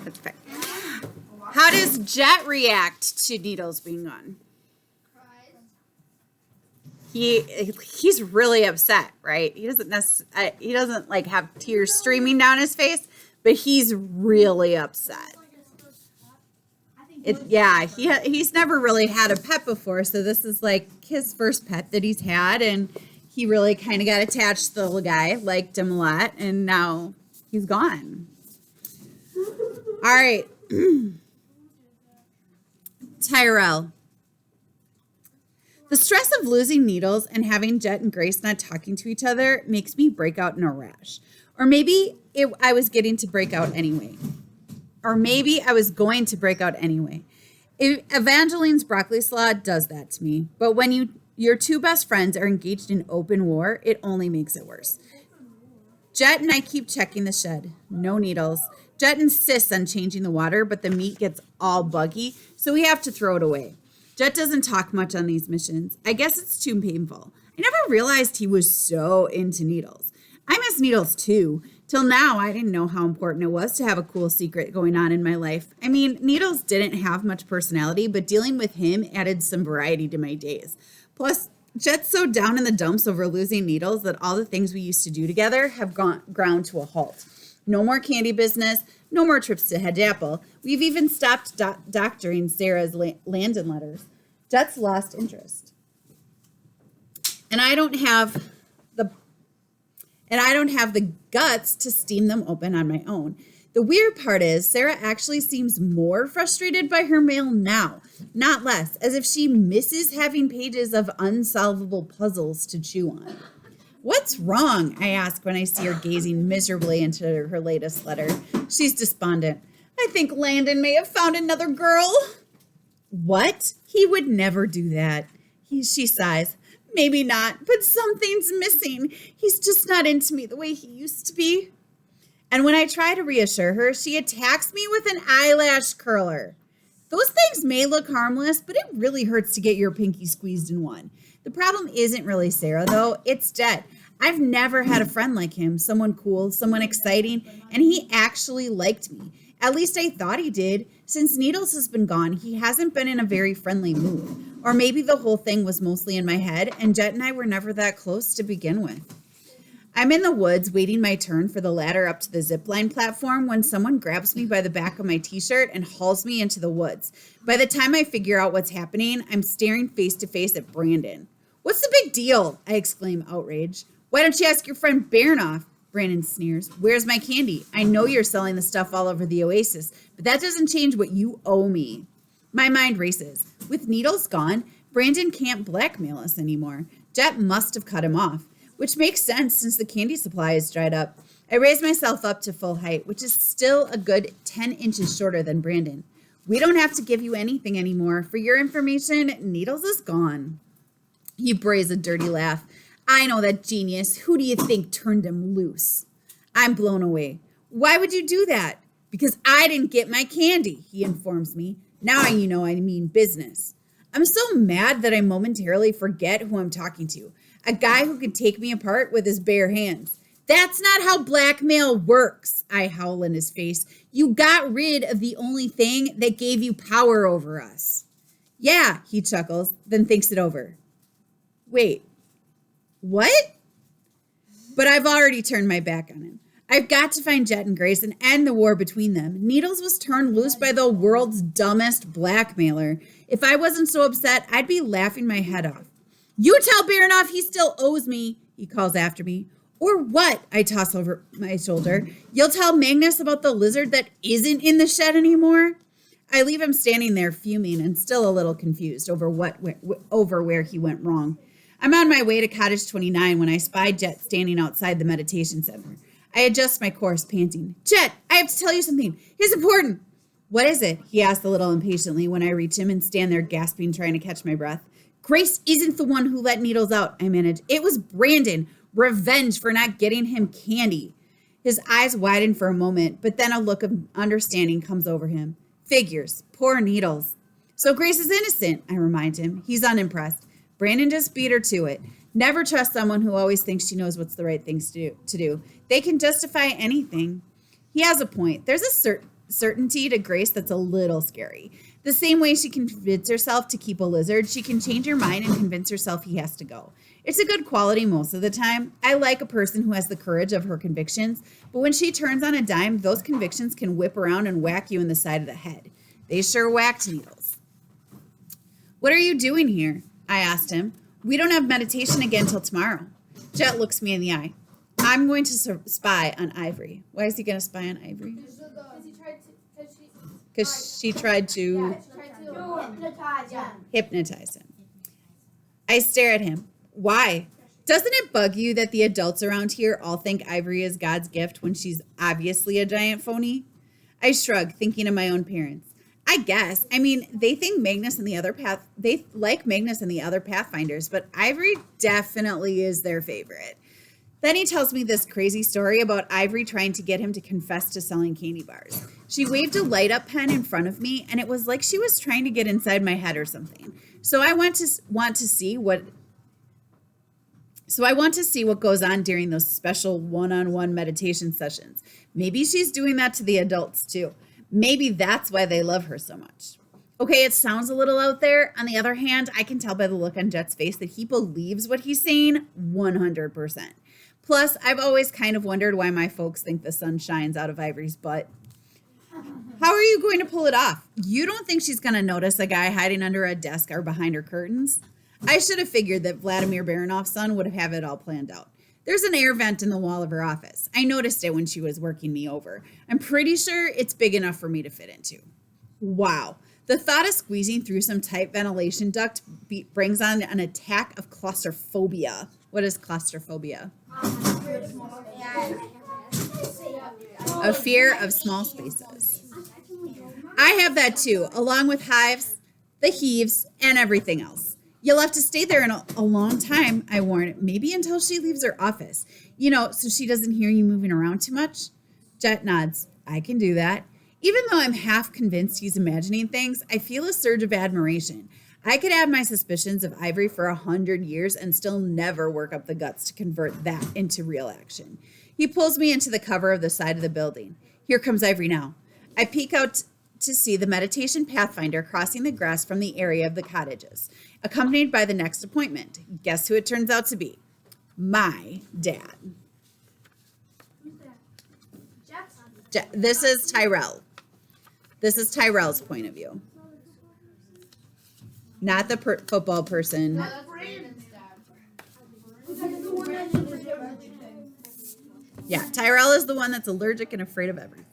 That's fine. How does Jet react to Needles being gone? He's really upset, right? He doesn't like have tears streaming down his face, but he's really upset. He's never really had a pet before, so this is like his first pet that he's had, and he really kind of got attached to the little guy, liked him a lot, and now he's gone. All right. Tyrell. The stress of losing Needles and having Jet and Grace not talking to each other makes me break out in a rash. Or maybe I was getting to break out anyway. Or maybe I was going to break out anyway. Evangeline's broccoli slaw does that to me. But when your two best friends are engaged in open war, it only makes it worse. Jet and I keep checking the shed. No Needles. Jet insists on changing the water, but the meat gets all buggy, so we have to throw it away. Jet doesn't talk much on these missions. I guess it's too painful. I never realized he was so into Needles. I miss Needles too. Till now, I didn't know how important it was to have a cool secret going on in my life. I mean, Needles didn't have much personality, but dealing with him added some variety to my days. Plus, Jet's so down in the dumps over losing Needles that all the things we used to do together have ground to a halt. No more candy business, no more trips to Hedge Apple. We've even stopped doctoring Sarah's Landon letters. Jet's lost interest. And I don't have the guts to steam them open on my own. The weird part is Sarah actually seems more frustrated by her mail now, not less, as if she misses having pages of unsolvable puzzles to chew on. What's wrong? I ask when I see her gazing miserably into her latest letter. She's despondent. I think Landon may have found another girl. What? He would never do that. She sighs. Maybe not, but something's missing. He's just not into me the way he used to be. And when I try to reassure her, she attacks me with an eyelash curler. Those things may look harmless, but it really hurts to get your pinky squeezed in one. The problem isn't really Sarah, though. It's Jet. I've never had a friend like him, someone cool, someone exciting, and he actually liked me. At least I thought he did. Since Needles has been gone, he hasn't been in a very friendly mood. Or maybe the whole thing was mostly in my head, and Jet and I were never that close to begin with. I'm in the woods waiting my turn for the ladder up to the zipline platform when someone grabs me by the back of my t-shirt and hauls me into the woods. By the time I figure out what's happening, I'm staring face to face at Brandon. What's the big deal? I exclaim, outraged. Why don't you ask your friend Baranoff? Brandon sneers. Where's my candy? I know you're selling the stuff all over the oasis, but that doesn't change what you owe me. My mind races. With Needles gone, Brandon can't blackmail us anymore. Jet must have cut him off, which makes sense since the candy supply is dried up. I raise myself up to full height, which is still a good 10 inches shorter than Brandon. We don't have to give you anything anymore. For your information, Needles is gone. He brays a dirty laugh. I know that genius. Who do you think turned him loose? I'm blown away. Why would you do that? Because I didn't get my candy, he informs me. Now you know I mean business. I'm so mad that I momentarily forget who I'm talking to. A guy who could take me apart with his bare hands. That's not how blackmail works, I howl in his face. You got rid of the only thing that gave you power over us. Yeah, he chuckles, then thinks it over. Wait. What? But I've already turned my back on him. I've got to find Jet and Grace and end the war between them. Needles was turned loose by the world's dumbest blackmailer. If I wasn't so upset, I'd be laughing my head off. You tell Baranoff he still owes me, he calls after me. Or what? I toss over my shoulder. You'll tell Magnus about the lizard that isn't in the shed anymore? I leave him standing there fuming and still a little confused over where he went wrong. I'm on my way to Cottage 29 when I spy Jet standing outside the meditation center. I adjust my course, panting. Jet, I have to tell you something. It's important. What is it? He asks a little impatiently when I reach him and stand there gasping, trying to catch my breath. Grace isn't the one who let Needles out, I manage. It was Brandon. Revenge for not getting him candy. His eyes widen for a moment, but then a look of understanding comes over him. Figures. Poor Needles. So Grace is innocent, I remind him. He's unimpressed. Brandon just beat her to it. Never trust someone who always thinks she knows what's the right things to do. They can justify anything. He has a point. There's certainty to Grace that's a little scary. The same way she can convince herself to keep a lizard, she can change her mind and convince herself he has to go. It's a good quality most of the time. I like a person who has the courage of her convictions, but when she turns on a dime, those convictions can whip around and whack you in the side of the head. They sure whacked needles. What are you doing here? I asked him. We don't have meditation again till tomorrow. Jet looks me in the eye. I'm going to spy on Ivory. Why is he going to spy on Ivory? Because she tried to hypnotize him. I stare at him. Why? Doesn't it bug you that the adults around here all think Ivory is God's gift when she's obviously a giant phony? I shrug, thinking of my own parents. I guess. I mean, they think Magnus and the other they like Magnus and the other Pathfinders, but Ivory definitely is their favorite. Then he tells me this crazy story about Ivory trying to get him to confess to selling candy bars. She waved a light up pen in front of me, and it was like she was trying to get inside my head or something. So I want to see what goes on during those special one-on-one meditation sessions. Maybe she's doing that to the adults too. Maybe that's why they love her so much. Okay, it sounds a little out there. On the other hand, I can tell by the look on Jet's face that he believes what he's saying 100%. Plus, I've always kind of wondered why my folks think the sun shines out of Ivory's butt. How are you going to pull it off? You don't think she's going to notice a guy hiding under a desk or behind her curtains? I should have figured that Vladimir Baranov's son would have it all planned out. There's an air vent in the wall of her office. I noticed it when she was working me over. I'm pretty sure it's big enough for me to fit into. Wow. The thought of squeezing through some tight ventilation duct brings on an attack of claustrophobia. What is claustrophobia? A fear of small spaces. I have that too, along with hives, the heaves, and everything else. You'll have to stay there in a long time, I warn, maybe until she leaves her office. So she doesn't hear you moving around too much. Jet nods. I can do that. Even though I'm half convinced he's imagining things, I feel a surge of admiration. I could have my suspicions of Ivory for 100 years and still never work up the guts to convert that into real action. He pulls me into the cover of the side of the building. Here comes Ivory now. I peek out to see the meditation pathfinder crossing the grass from the area of the cottages, accompanied by the next appointment. Guess who it turns out to be? My dad. This is Tyrell. This is Tyrell's point of view. Not the football person. Yeah, Tyrell is the one that's allergic and afraid of everything.